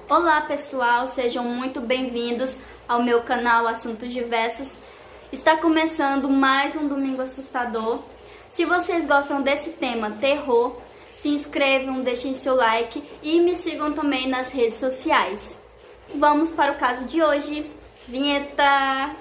Olá pessoal, sejam muito bem-vindos ao meu canal Assuntos Diversos. Está começando mais um Domingo Assustador. Se vocês gostam desse tema, terror, se inscrevam, deixem seu like e me sigam também nas redes sociais. Vamos para o caso de hoje. Vinheta!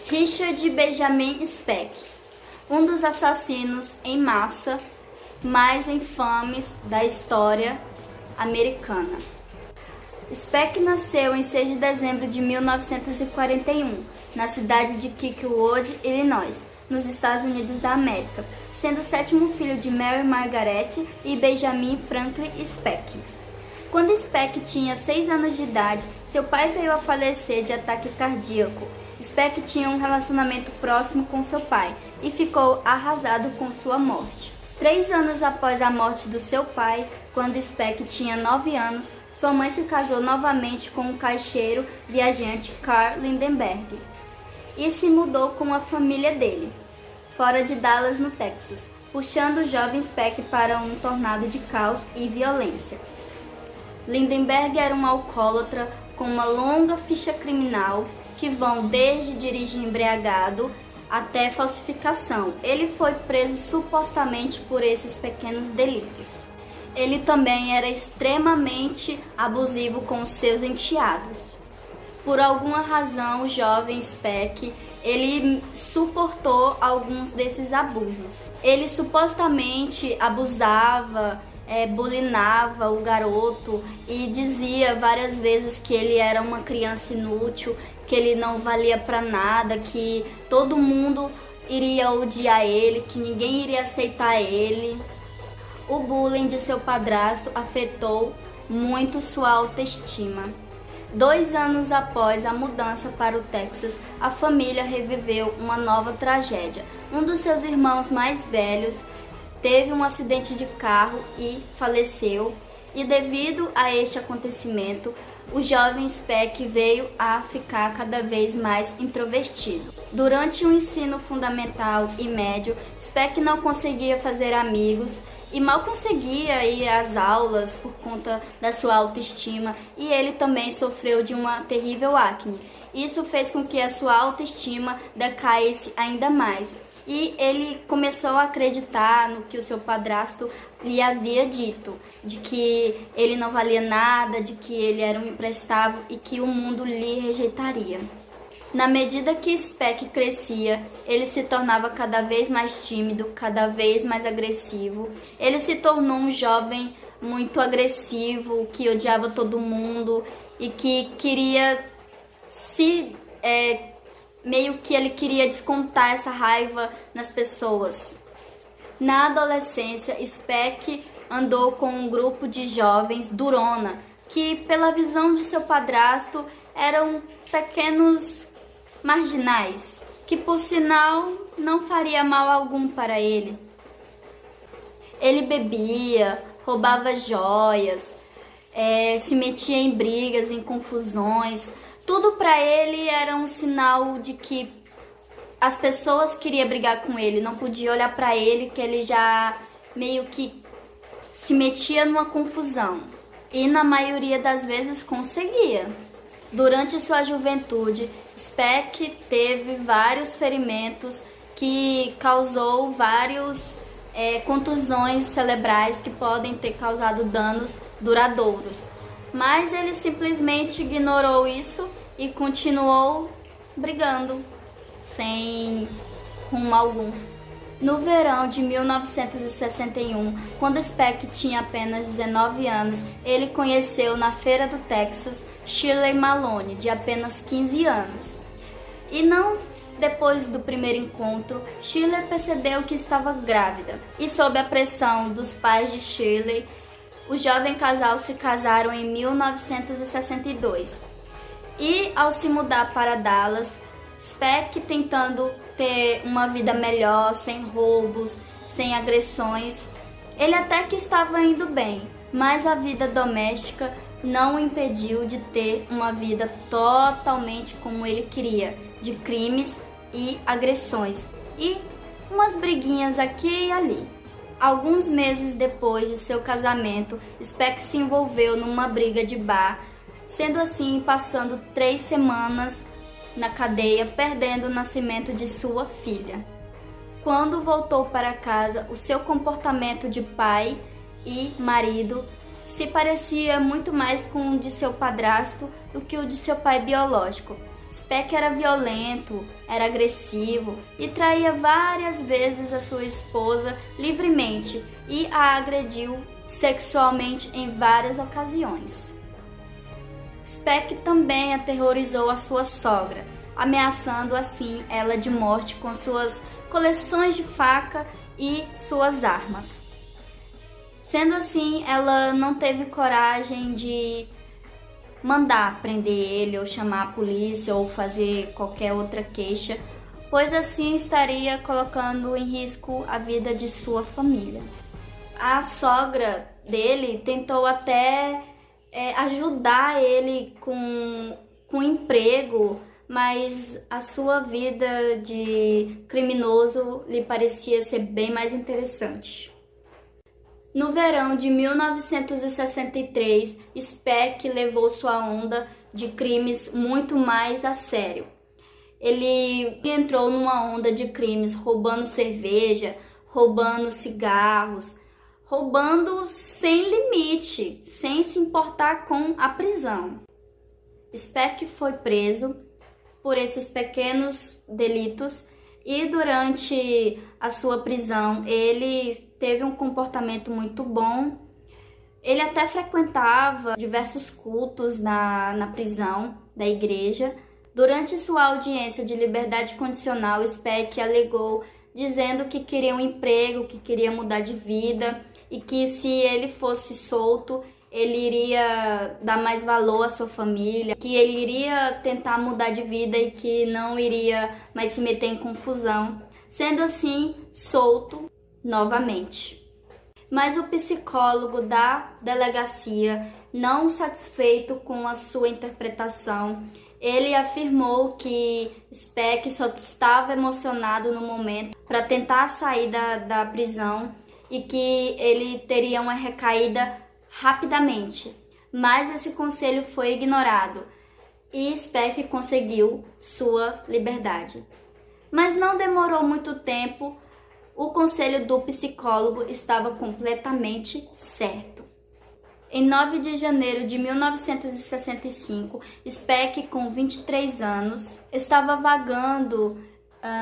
Richard Benjamin Speck, um dos assassinos em massa mais infames da história americana. Speck nasceu em 6 de dezembro de 1941, na cidade de Kirkwood, Illinois, nos Estados Unidos da América, sendo o sétimo filho de Mary Margaret e Benjamin Franklin Speck. Quando Speck tinha 6 anos de idade, seu pai veio a falecer de ataque cardíaco. Speck tinha um relacionamento próximo com seu pai e ficou arrasado com sua morte. 3 anos após a morte do seu pai, quando Speck tinha 9 anos, sua mãe se casou novamente com o caixeiro viajante Carl Lindenberg e se mudou com a família dele, fora de Dallas, no Texas, puxando o jovem Speck para um tornado de caos e violência. Lindenberg era um alcoólatra com uma longa ficha criminal que vão desde dirigir embriagado até falsificação. Ele foi preso supostamente por esses pequenos delitos. Ele também era extremamente abusivo com os seus enteados. Por alguma razão, o jovem Speck, ele suportou alguns desses abusos. Ele supostamente abusava, bulinava o garoto e dizia várias vezes que ele era uma criança inútil, que ele não valia para nada, que todo mundo iria odiar ele, que ninguém iria aceitar ele. O bullying de seu padrasto afetou muito sua autoestima. 2 anos após a mudança para o Texas, a família reviveu uma nova tragédia. Um dos seus irmãos mais velhos teve um acidente de carro e faleceu, e devido a este acontecimento, o jovem Speck veio a ficar cada vez mais introvertido. Durante o ensino fundamental e médio, Speck não conseguia fazer amigos e mal conseguia ir às aulas por conta da sua autoestima, e ele também sofreu de uma terrível acne. Isso fez com que a sua autoestima decaísse ainda mais. E ele começou a acreditar no que o seu padrasto lhe havia dito, de que ele não valia nada, de que ele era um imprestável e que o mundo lhe rejeitaria. Na medida que Speck crescia, ele se tornava cada vez mais tímido, cada vez mais agressivo. Ele se tornou um jovem muito agressivo, que odiava todo mundo e que queria meio que ele queria descontar essa raiva nas pessoas. Na adolescência, Speck andou com um grupo de jovens durona, que pela visão de seu padrasto eram pequenos marginais, que por sinal não faria mal algum para ele. Ele bebia, roubava joias, se metia em brigas, em confusões. Tudo para ele era um sinal de que as pessoas queriam brigar com ele, não podia olhar para ele, que ele já meio que se metia numa confusão. E na maioria das vezes conseguia. Durante sua juventude, Speck teve vários ferimentos que causou várias contusões cerebrais que podem ter causado danos duradouros. Mas ele simplesmente ignorou isso e continuou brigando, sem rumo algum. No verão de 1961, quando Speck tinha apenas 19 anos, ele conheceu na feira do Texas Shirley Malone, de apenas 15 anos. E não depois do primeiro encontro, Shirley percebeu que estava grávida. E sob a pressão dos pais de Shirley, o jovem casal se casaram em 1962. E ao se mudar para Dallas, Speck, tentando ter uma vida melhor, sem roubos, sem agressões, ele até que estava indo bem, mas a vida doméstica não o impediu de ter uma vida totalmente como ele queria, de crimes e agressões e umas briguinhas aqui e ali. Alguns meses depois de seu casamento, Speck se envolveu numa briga de bar, sendo assim passando 3 semanas na cadeia, perdendo o nascimento de sua filha. Quando voltou para casa, o seu comportamento de pai e marido se parecia muito mais com o de seu padrasto do que o de seu pai biológico. Speck era violento, era agressivo e traía várias vezes a sua esposa livremente e a agrediu sexualmente em várias ocasiões. Speck também aterrorizou a sua sogra, ameaçando assim ela de morte com suas coleções de faca e suas armas. Sendo assim, ela não teve coragem de mandar prender ele ou chamar a polícia ou fazer qualquer outra queixa, pois assim estaria colocando em risco a vida de sua família. A sogra dele tentou até ajudar ele com emprego, mas a sua vida de criminoso lhe parecia ser bem mais interessante. No verão de 1963, Speck levou sua onda de crimes muito mais a sério. Ele entrou numa onda de crimes roubando cerveja, roubando cigarros, roubando sem limite, sem se importar com a prisão. Speck foi preso por esses pequenos delitos e durante a sua prisão ele teve um comportamento muito bom. Ele até frequentava diversos cultos na prisão da igreja. Durante sua audiência de liberdade condicional, Speck alegou dizendo que queria um emprego, que queria mudar de vida e que se ele fosse solto, ele iria dar mais valor à sua família, que ele iria tentar mudar de vida e que não iria mais se meter em confusão, sendo assim solto novamente. Mas o psicólogo da delegacia, não satisfeito com a sua interpretação, ele afirmou que Speck só estava emocionado no momento para tentar sair da prisão e que ele teria uma recaída rapidamente. Mas esse conselho foi ignorado e Speck conseguiu sua liberdade. Mas não demorou muito tempo. O conselho do psicólogo estava completamente certo. Em 9 de janeiro de 1965, Speck, com 23 anos, estava vagando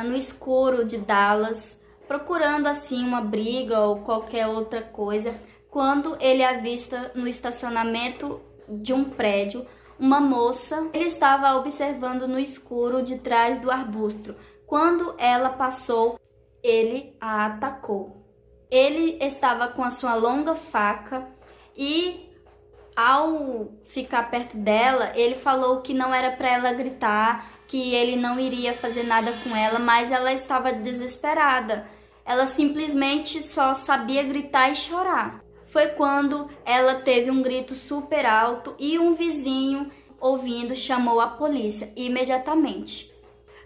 no escuro de Dallas, procurando assim uma briga ou qualquer outra coisa, quando ele avista no estacionamento de um prédio uma moça. Ele estava observando no escuro de trás do arbusto. Quando ela passou, ele a atacou. Ele estava com a sua longa faca e, ao ficar perto dela, ele falou que não era para ela gritar, que ele não iria fazer nada com ela, mas ela estava desesperada. Ela simplesmente só sabia gritar e chorar. Foi quando ela teve um grito super alto e um vizinho, ouvindo, chamou a polícia imediatamente.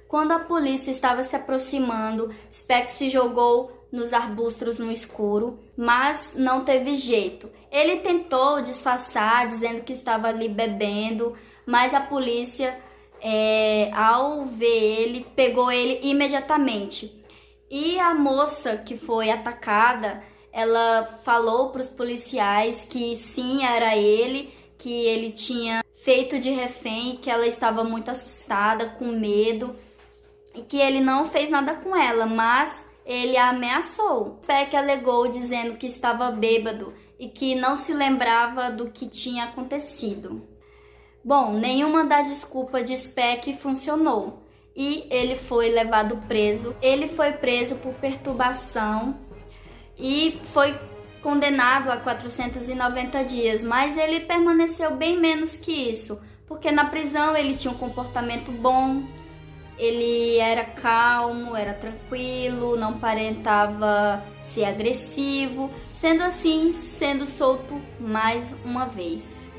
Quando a polícia estava se aproximando, Speck se jogou nos arbustos no escuro, mas não teve jeito. Ele tentou disfarçar, dizendo que estava ali bebendo, mas a polícia, ao ver ele, pegou ele imediatamente. E a moça que foi atacada, ela falou para os policiais que sim, era ele, que ele tinha feito de refém, que ela estava muito assustada, com medo, e que ele não fez nada com ela, mas ele a ameaçou. Speck alegou dizendo que estava bêbado e que não se lembrava do que tinha acontecido. Bom, nenhuma das desculpas de Speck funcionou e ele foi levado preso. Ele foi preso por perturbação e foi condenado a 490 dias, mas ele permaneceu bem menos que isso, porque na prisão ele tinha um comportamento bom, ele era calmo, era tranquilo, não aparentava ser agressivo, sendo assim, sendo solto mais uma vez.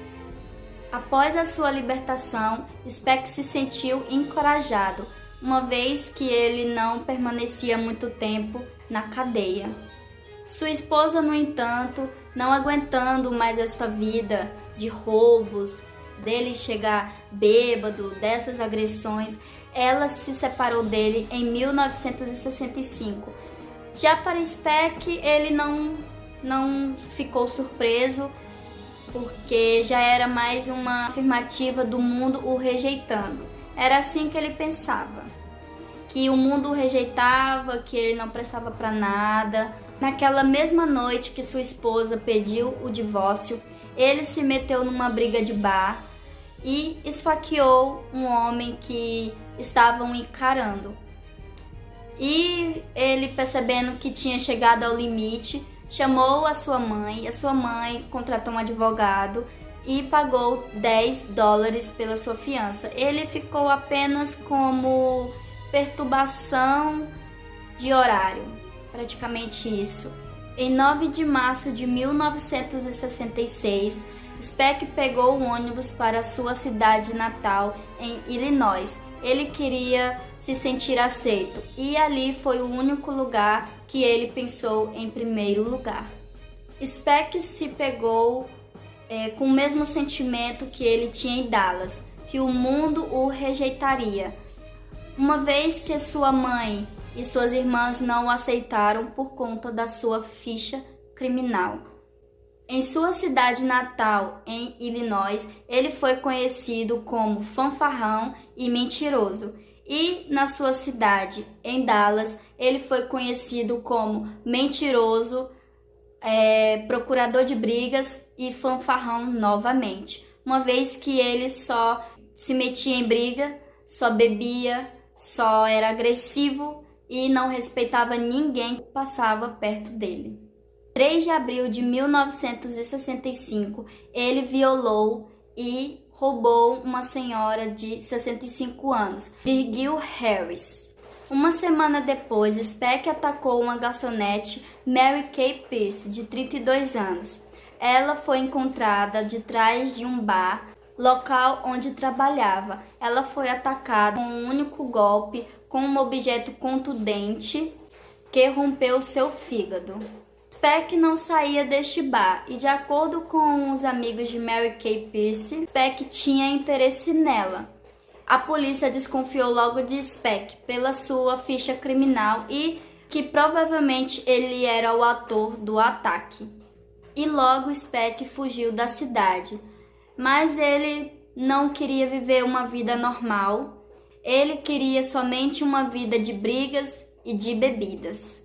Após a sua libertação, Speck se sentiu encorajado, uma vez que ele não permanecia muito tempo na cadeia. Sua esposa, no entanto, não aguentando mais esta vida de roubos, dele chegar bêbado, dessas agressões, ela se separou dele em 1965. Já para Speck, ele não ficou surpreso, porque já era mais uma afirmativa do mundo o rejeitando. Era assim que ele pensava, que o mundo o rejeitava, que ele não prestava para nada. Naquela mesma noite que sua esposa pediu o divórcio, ele se meteu numa briga de bar e esfaqueou um homem que estavam encarando. E ele, percebendo que tinha chegado ao limite, chamou a sua mãe contratou um advogado e pagou $10 pela sua fiança. Ele ficou apenas como perturbação de horário, praticamente isso. Em 9 de março de 1966, Speck pegou o ônibus para sua cidade natal em Illinois. Ele queria se sentir aceito e ali foi o único lugar que ele pensou em primeiro lugar. Speck se pegou com o mesmo sentimento que ele tinha em Dallas, que o mundo o rejeitaria, uma vez que sua mãe e suas irmãs não o aceitaram por conta da sua ficha criminal. Em sua cidade natal, em Illinois, ele foi conhecido como fanfarrão e mentiroso. E na sua cidade, em Dallas, ele foi conhecido como mentiroso, procurador de brigas e fanfarrão novamente. Uma vez que ele só se metia em briga, só bebia, só era agressivo e não respeitava ninguém que passava perto dele. 3 de abril de 1965, ele violou e roubou uma senhora de 65 anos, Virgil Harris. Uma semana depois, Speck atacou uma garçonete, Mary Kay Pierce, de 32 anos. Ela foi encontrada de trás de um bar, local onde trabalhava. Ela foi atacada com um único golpe com um objeto contundente que rompeu seu fígado. Speck não saía deste bar e, de acordo com os amigos de Mary Kay Pierce, Speck tinha interesse nela. A polícia desconfiou logo de Speck pela sua ficha criminal e que provavelmente ele era o autor do ataque. E logo Speck fugiu da cidade, mas ele não queria viver uma vida normal. Ele queria somente uma vida de brigas e de bebidas.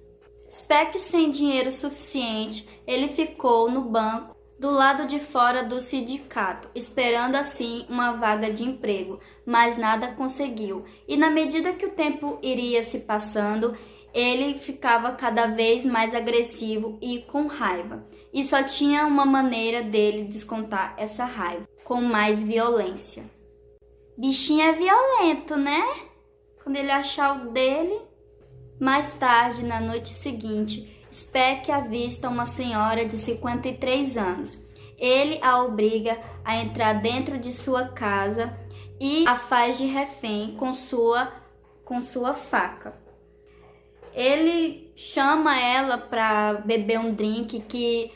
Speck, sem dinheiro suficiente, ele ficou no banco do lado de fora do sindicato, esperando assim uma vaga de emprego, mas nada conseguiu. E na medida que o tempo iria se passando, ele ficava cada vez mais agressivo e com raiva. E só tinha uma maneira dele descontar essa raiva, com mais violência. Bichinho é violento, né? Quando ele achar o dele. Mais tarde, na noite seguinte, Speck avista uma senhora de 53 anos. Ele a obriga a entrar dentro de sua casa e a faz de refém com sua faca. Ele chama ela para beber um drink que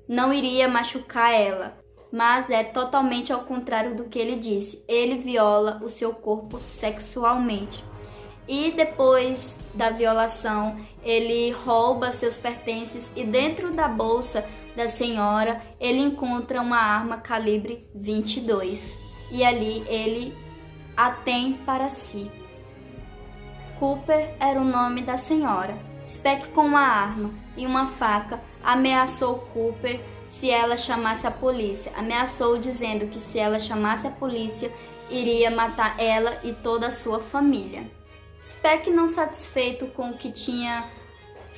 não iria machucar ela, mas é totalmente ao contrário do que ele disse. Ele viola o seu corpo sexualmente. E depois da violação, ele rouba seus pertences e dentro da bolsa da senhora ele encontra uma arma calibre 22 e ali ele a tem para si. Cooper era o nome da senhora. Speck, com uma arma e uma faca, ameaçou Cooper se ela chamasse a polícia. Ameaçou dizendo que se ela chamasse a polícia, iria matar ela e toda a sua família. Speck, não satisfeito com o que tinha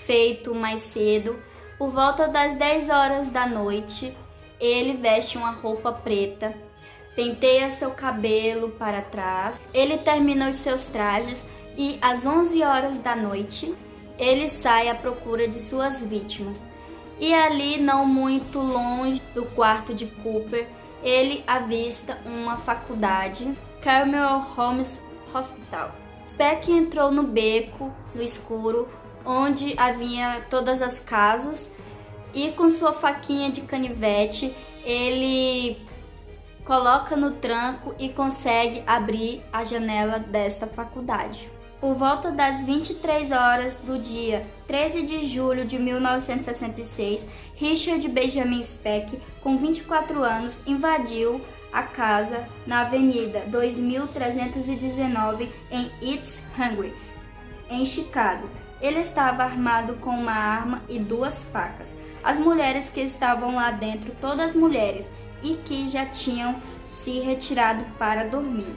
feito mais cedo, por volta das 10 horas da noite, ele veste uma roupa preta, penteia seu cabelo para trás, ele termina os seus trajes e às 11 horas da noite, ele sai à procura de suas vítimas. E ali, não muito longe do quarto de Cooper, ele avista uma faculdade, Carmel Holmes Hospital. Speck entrou no beco, no escuro, onde havia todas as casas, e com sua faquinha de canivete, ele coloca no tranco e consegue abrir a janela desta faculdade. Por volta das 23 horas do dia 13 de julho de 1966, Richard Benjamin Speck, com 24 anos, invadiu a casa na Avenida 2319 em East Hungary, em Chicago. Ele estava armado com uma arma e 2 facas. As mulheres que estavam lá dentro, todas mulheres, e que já tinham se retirado para dormir.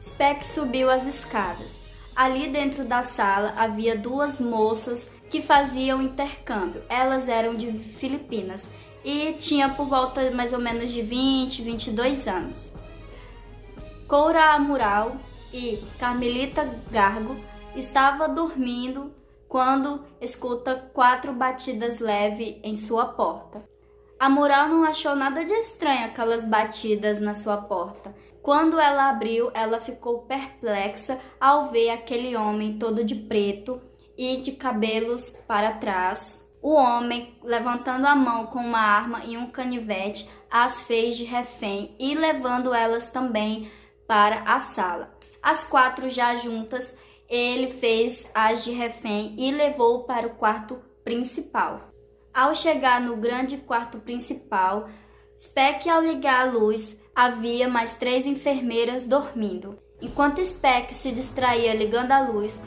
Speck subiu as escadas. Ali dentro da sala havia 2 moças que faziam intercâmbio. Elas eram de Filipinas e tinha por volta mais ou menos de 20, 22 anos. Cora Amaral e Carmelita Gargo estavam dormindo quando escuta 4 batidas leves em sua porta. Amaral não achou nada de estranho aquelas batidas na sua porta. Quando ela abriu, ela ficou perplexa ao ver aquele homem todo de preto e de cabelos para trás. O homem, levantando a mão com uma arma e um canivete, as fez de refém e levando elas também para a sala. As 4 já juntas, ele fez as de refém e levou para o quarto principal. Ao chegar no grande quarto principal, Speck, ao ligar a luz, havia mais 3 enfermeiras dormindo. Enquanto Speck se distraía ligando a luz,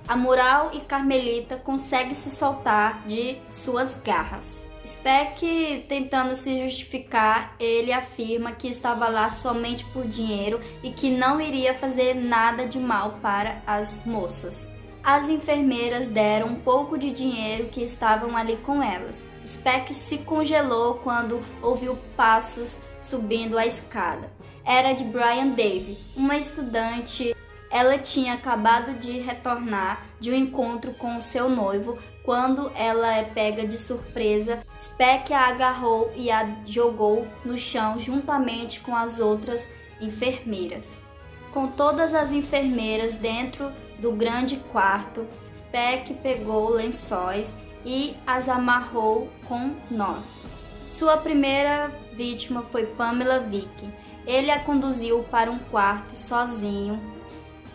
Amaral e Carmelita conseguem se soltar de suas garras. Speck, tentando se justificar, ele afirma que estava lá somente por dinheiro e que não iria fazer nada de mal para as moças. As enfermeiras deram um pouco de dinheiro que estavam ali com elas. Speck se congelou quando ouviu passos subindo a escada. Era de Brian Davey, uma estudante. Ela tinha acabado de retornar de um encontro com o seu noivo. Quando ela é pega de surpresa, Speck a agarrou e a jogou no chão juntamente com as outras enfermeiras. Com todas as enfermeiras dentro do grande quarto, Speck pegou lençóis e as amarrou com nós. Sua primeira vítima foi Pamela Vick. Ele a conduziu para um quarto sozinho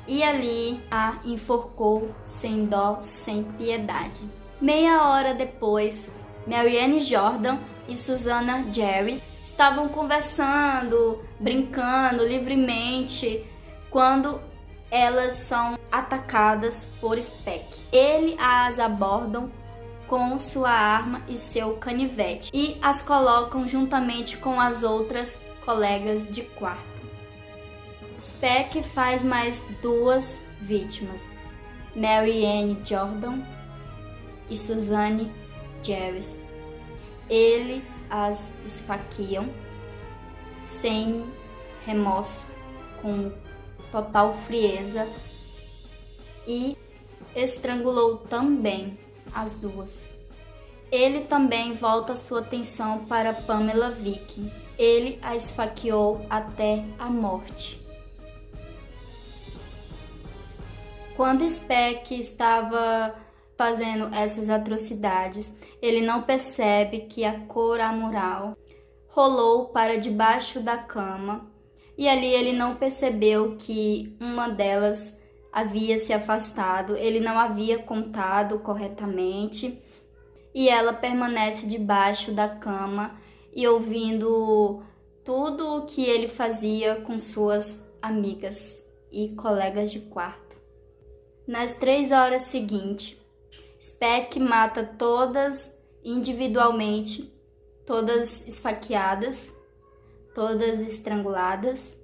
e ali a enforcou sem dó, sem piedade. Meia hora depois, Marianne Jordan e Susannah Jerry estavam conversando, brincando livremente, quando elas são atacadas por Speck. Ele as abordam com sua arma e seu canivete e as colocam juntamente com as outras colegas de quarto. Speck faz mais 2 vítimas, Marianne Jordan e Susannah Jerry. Ele as esfaqueiam sem remorso, com total frieza, e estrangulou também as 2. Ele também volta sua atenção para Pamela Vick. Ele a esfaqueou até a morte. Quando Speck estava fazendo essas atrocidades, ele não percebe que a Cora Amaral rolou para debaixo da cama e ali ele não percebeu que uma delas havia se afastado, ele não havia contado corretamente e ela permanece debaixo da cama e ouvindo tudo o que ele fazia com suas amigas e colegas de quarto. Nas 3 horas seguintes, Speck mata todas individualmente, todas esfaqueadas, todas estranguladas.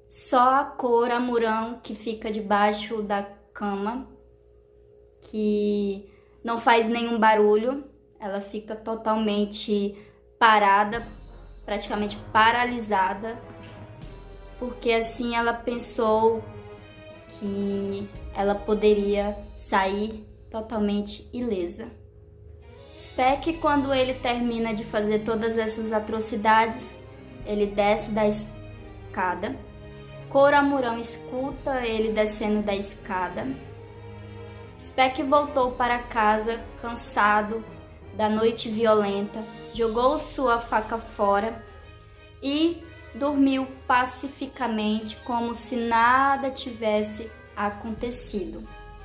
Só a Cora Amaral, que fica debaixo da cama, que não faz nenhum barulho, ela fica totalmente parada, praticamente paralisada, porque assim ela pensou que ela poderia sair totalmente ilesa. Speck, quando ele termina de fazer todas essas atrocidades, ele desce da escada. Cora Amurão escuta ele descendo da escada. Speck voltou para casa, cansado da noite violenta, jogou sua faca fora e dormiu pacificamente, como se nada tivesse acontecido.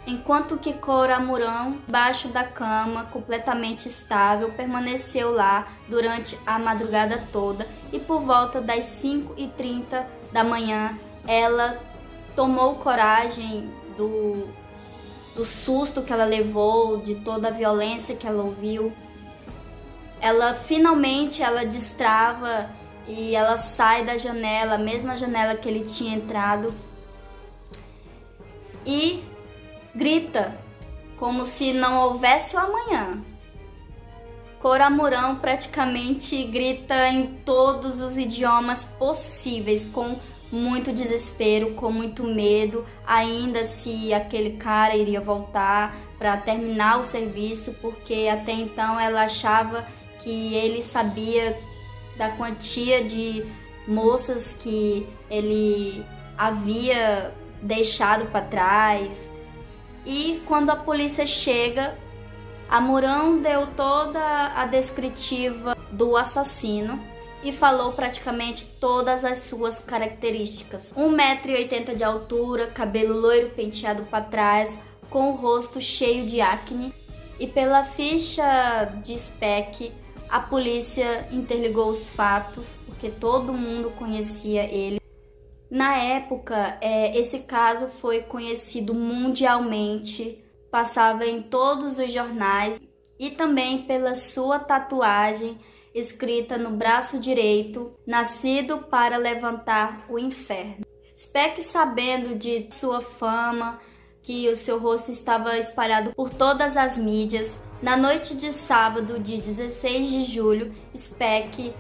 Enquanto que Cora Amurão, embaixo da cama, completamente estável, permaneceu lá durante a madrugada toda e por volta das 5h30 da manhã, ela tomou coragem do susto que ela levou, de toda a violência que ela ouviu. Ela finalmente destrava e ela sai da janela, a mesma janela que ele tinha entrado, e grita como se não houvesse o amanhã. Cora Amurão praticamente grita em todos os idiomas possíveis, com muito desespero, com muito medo, ainda se aquele cara iria voltar para terminar o serviço, porque até então ela achava que ele sabia da quantia de moças que ele havia deixado para trás. E quando a polícia chega, Amurão deu toda a descritiva do assassino e falou praticamente todas as suas características. 1,80 m de altura, cabelo loiro penteado para trás, com o rosto cheio de acne. E pela ficha de Speck, a polícia interligou os fatos, porque todo mundo conhecia ele. Na época, esse caso foi conhecido mundialmente, passava em todos os jornais, e também pela sua tatuagem escrita no braço direito, nascido para levantar o inferno. Speck, sabendo de sua fama, que o seu rosto estava espalhado por todas as mídias, na noite de sábado, de 16 de julho, Speck,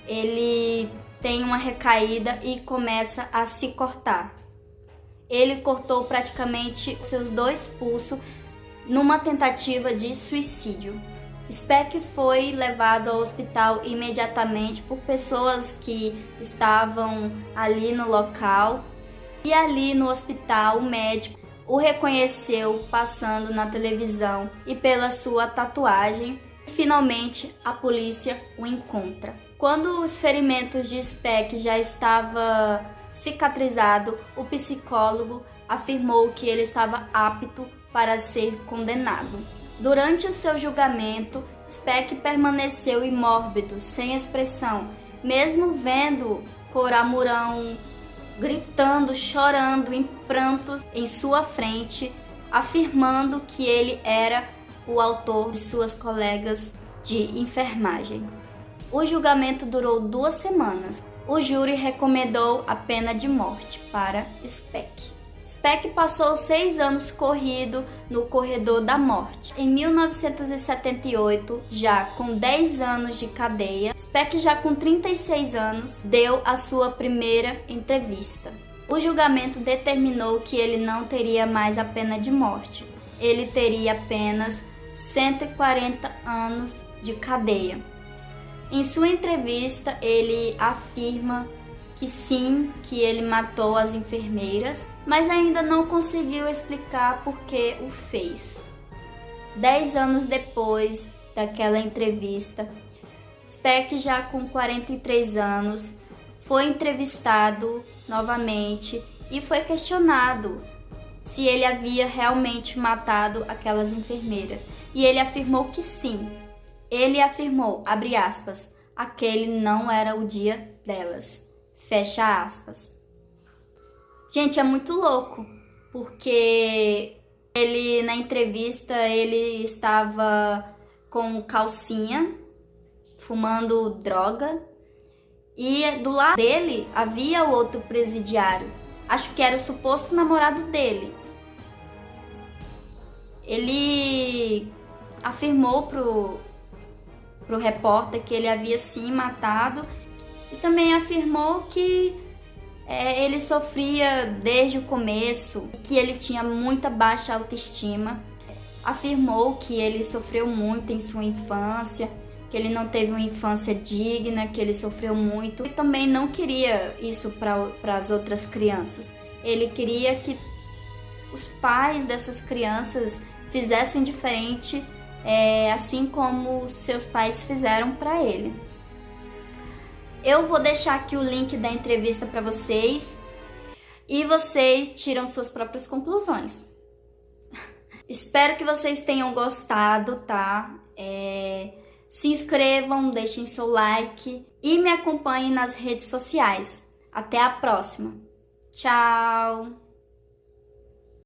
ele tem uma recaída e começa a se cortar. Ele cortou praticamente seus 2 pulsos numa tentativa de suicídio. Speck foi levado ao hospital imediatamente por pessoas que estavam ali no local, e ali no hospital o médico o reconheceu passando na televisão e pela sua tatuagem. Finalmente a polícia o encontra. Quando os ferimentos de Speck já estavam cicatrizados, o psicólogo afirmou que ele estava apto para ser condenado. Durante o seu julgamento, Speck permaneceu imóvel, sem expressão, mesmo vendo Cora Amurão gritando, chorando em prantos em sua frente, afirmando que ele era o autor de suas colegas de enfermagem. O julgamento durou 2 semanas. O júri recomendou a pena de morte para Speck. Speck passou 6 anos corrido no corredor da morte. Em 1978, já com 10 anos de cadeia, Speck, já com 36 anos, deu a sua primeira entrevista. O julgamento determinou que ele não teria mais a pena de morte. Ele teria apenas 140 anos de cadeia. Em sua entrevista, ele afirma que sim, que ele matou as enfermeiras, mas ainda não conseguiu explicar por que o fez. 10 anos depois daquela entrevista, Speck, já com 43 anos, foi entrevistado novamente e foi questionado se ele havia realmente matado aquelas enfermeiras. E ele afirmou que sim. Ele afirmou, abre aspas, aquele não era o dia delas, fecha aspas. Gente, é muito louco, porque ele, na entrevista, ele estava com calcinha, fumando droga, e do lado dele havia outro presidiário, acho que era o suposto namorado dele. Ele afirmou pro repórter que ele havia sim matado, e também afirmou que ele sofria desde o começo, que ele tinha muita baixa autoestima. afirmou que ele sofreu muito em sua infância, que ele não teve uma infância digna, que ele sofreu muito. E também não queria isso para as outras crianças. Ele queria que os pais dessas crianças fizessem diferente, assim como seus pais fizeram para ele. Eu vou deixar aqui o link da entrevista para vocês e vocês tiram suas próprias conclusões. Espero que vocês tenham gostado, tá? Se inscrevam, deixem seu like e me acompanhem nas redes sociais. Até a próxima. Tchau!